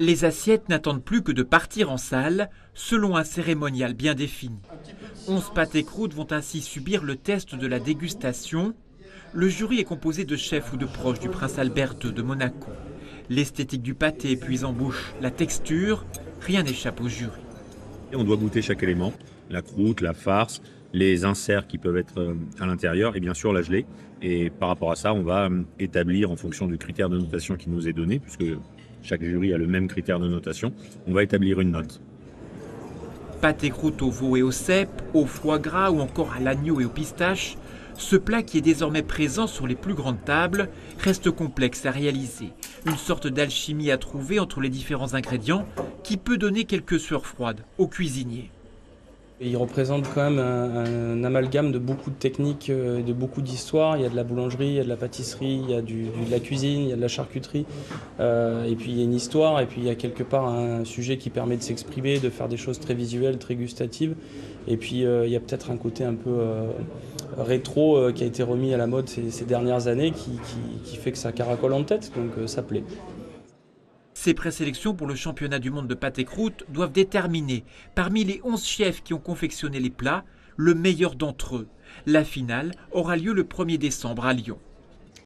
Les assiettes n'attendent plus que de partir en salle, selon un cérémonial bien défini. 11 pâtes et croûtes vont ainsi subir le test de la dégustation. Le jury est composé de chefs ou de proches du prince Albert II de Monaco. L'esthétique du pâté puis en bouche, la texture, rien n'échappe au jury. On doit goûter chaque élément, la croûte, la farce, les inserts qui peuvent être à l'intérieur et bien sûr la gelée. Et par rapport à ça, on va établir en fonction du critère de notation qui nous est donné, puisque chaque jury a le même critère de notation, on va établir une note. Pâte et croûte au veau et au cèpe, au foie gras ou encore à l'agneau et aux pistaches, ce plat qui est désormais présent sur les plus grandes tables reste complexe à réaliser. Une sorte d'alchimie à trouver entre les différents ingrédients qui peut donner quelques sueurs froides aux cuisiniers. Et il représente quand même un amalgame de beaucoup de techniques, de beaucoup d'histoires. Il y a de la boulangerie, il y a de la pâtisserie, il y a de la cuisine, il y a de la charcuterie. Et puis il y a une histoire, et puis il y a quelque part un sujet qui permet de s'exprimer, de faire des choses très visuelles, très gustatives. Et puis il y a peut-être un côté un peu rétro qui a été remis à la mode ces dernières années qui fait que ça caracole en tête, donc ça plaît. Ces présélections pour le championnat du monde de pâte et croûte doivent déterminer, parmi les 11 chefs qui ont confectionné les plats, le meilleur d'entre eux. La finale aura lieu le 1er décembre à Lyon.